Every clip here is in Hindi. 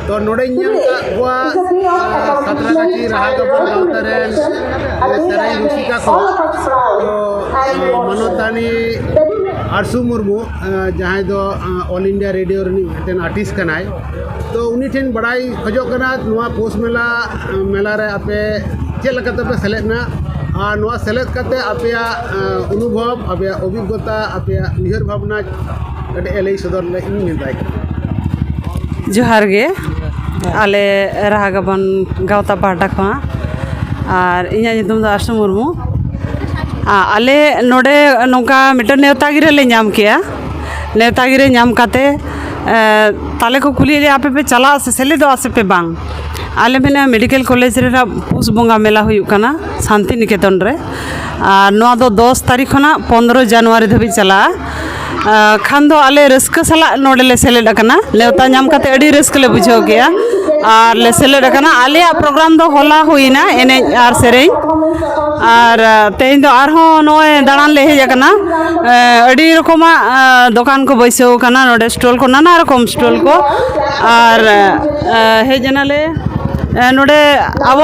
तो नोड़े हुआ सातरागाछी राहागबन गाँवता रेन सेरें रुसिका को तो मनोतानी आरसू मुर्मू जहाँ दो ऑल इंडिया रेडियो मिट्टन आर्टिस्ट कनाय तो उनी ठेन बड़ाई खोजोग कना नुआ पोस मेला रे आपे चेक लकते पे सेलेदना और नुआ सेलेद कते आपया अनुभव आपया अभिज्ञता आपया उयहर भावना कटे एलई सदर ले इन मेंताय जोहार गे आले राहागबन गाँवता पाहटा खो और इᱧᱟᱹᱜ ᱧᱩᱛᱩᱢ ᱫᱚ आरसू मुर्मू आले नोडे नौका मिट्टन नेवतागिरी ले नाम किया नेवतागिरी नाम काते ताले को कुली ले आपे पे चला से सेले दो आसे पे बांग आले मेना मेडिकल कॉलेज रे पुस बोंगा मेला हुयुक कना शांति निकेतन रे और नोआ दो 10 तारीख खना 15 जनवरी धबी चला खान दो आले रस्क सला नोडे ले सेलेड कना नेवता नाम काते अडी रस्क ले बुझाव गया और ले सेलेड कना आले प्रोग्राम दो होला हुईना एने आर सेरें और तेज दो आरहों नोए दाड़ान ले हेज कना अडी रकमा दुकान को बैसो कना नोडे स्टॉल को नाना रकम स्टॉल को और हेजना ले नोडे अब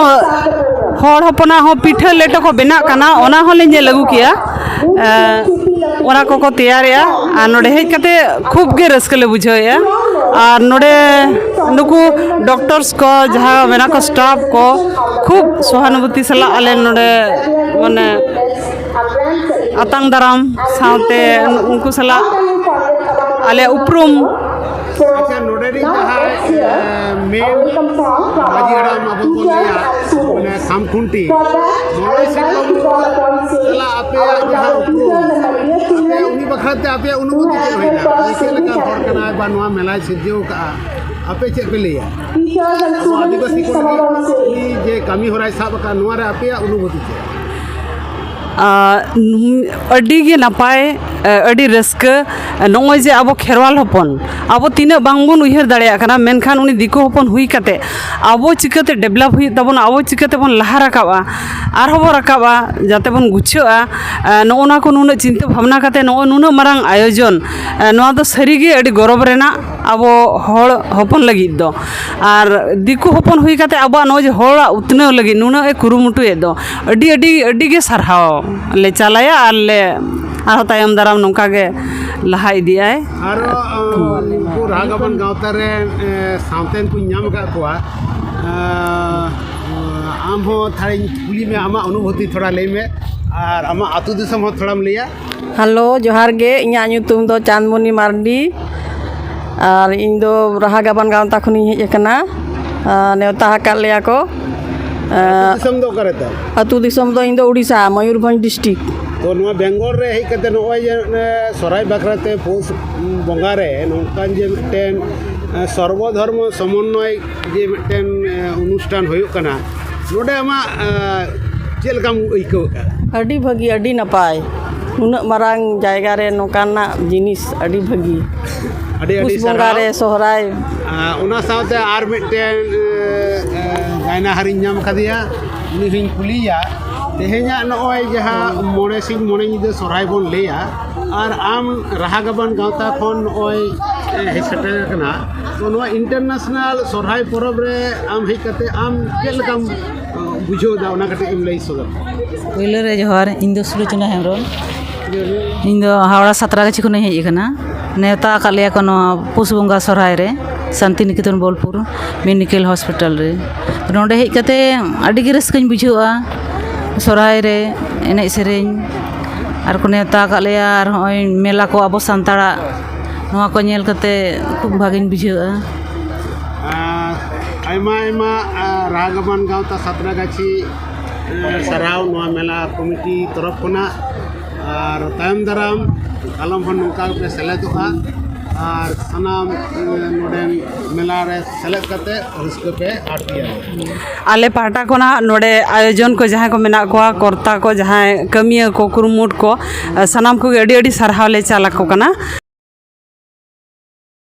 हर हपना हो पिठा लेटो को बेना कना ओना होले जे लागू किया ओना को तैयारिया और नोडे हेज कते खूब गे रस्क ले बुझाया और नोडे नुकु डॉक्टर्स को जहाँ मेना को स्टाफ को खूब सहानुभूति सला आले नोडे माने आतंग दाराम साउते उनको सला आले उपरुम अच्छा नोडे री जहाँ मेन माजी हड़ाम अब को लिया माने खामखुंटी नोडे से सला आपे जहाँ उपरुम आपे उनी बखरते आपे अनुभूति के होइना इसे लगा हर कना बानवा मेला सिद्धियों का आपे चेक पे लिया आदिवासी को जे कमी हो रहा है सब का नोरा आपे अनुभूति के अडी गे नापाय अडी रस्क नोय जे अब खेरवाल हपन अब तीना बांगबन उयहर दाड़िया कना मेनखान उनी दिको हपन हुई कते अब चिकाते डेवलप हुई तबन अब चिकाते बन लहा राकाबा आरहबो राकाबा जाते बन गुछोआ नोना को नुना चिंता भावना कते नो नुना मारांग आयोजन नोआ दो सरीगे अडी गौरव रेना अब हर हपन लगी दो और दिको हपन हुई कते अब नो जे हर उतने लगी नुना ए कुरुमुटुए दो अडी अडी अडी गे सरहाव ले चलाया और ले आरो तायम दाराम नौका गे लहा इदिया है आरो को राहागबन गाँवता रे सावतेन को नाम का कोआ आम हो थारे कुली में आमा अनुभूति थोड़ा ले में और आमा आतु दिसम हो थोड़ा लिया हेलो जोहार गे इᱧᱟᱹᱜ ᱧᱩᱛᱩᱢ ᱫᱚ चांदमणि मार्डी और इन दो राहागबन गाँवता खुनी हेज कना नेवता हाकाल लेया को दिसम दो करे ता अतु दिसम दो इन दो उड़ीसा मयूरभंज डिस्ट्रिक्ट तो नोआ बेंगल रे हेज कते नोय जे सराय बखराते पोस बंगा रे नोकान जे मिटन सर्वधर्म समन्वय जे मिटन अनुष्ठान होयो कना नोडे आमा चेलकाम इको अडी भगी अडी नपाय उना मारांग जायगा रे नोकाना जिनिस अडी भगी अडी अडी बंगा रे सोहराय उना साथे आर मिटन गायना हरिन नाम कदिया उनी हिन कुलिया तेहेኛ नोय जहाँ मोड़े सिंह मोड़े निदे सोहराय बन लेया और आम राहागबन गाँवता खन नोय हेज सेटेर कना तो नोय इंटरनेशनल सोहराय परब रे आम हेज कते आम केलकाम बुझो दा ओना कते इम लई सदर पहले रे जोहार इन दो सुलोचना हेमरम इन दो हावड़ा सातरागाछी खन हेज कना नेवता कालिया कोनो पुस बंगा सोहराय रे शांति निकेतन बोलपुर मेडिकल हॉस्पिटल रे नोडे हेज कते अडी गे रस्काኝ बुझावा सोहराय रे एने सेरेñ और को नेवता कालिया और होय मेला को अब सांताड़ा नोआ को नेल कते खूब भागिन बुझावा आयमा आयमा राहागबन गाँवता सातरागाछी सराव नोआ मेला कमिटी तरफ खना और तायम दाराम कालम हन नौका पे सेलेदोगा और सनाम नोडेन मेला रे सेलेद कते रस्क पे आटिया आले पाहटा कोना नोडे आयोजन को जहाँ को मेना को कर्ता को जहाँ कमिया को कुरुमुट को सनाम को अडी अडी सरहाव ले चाला को कना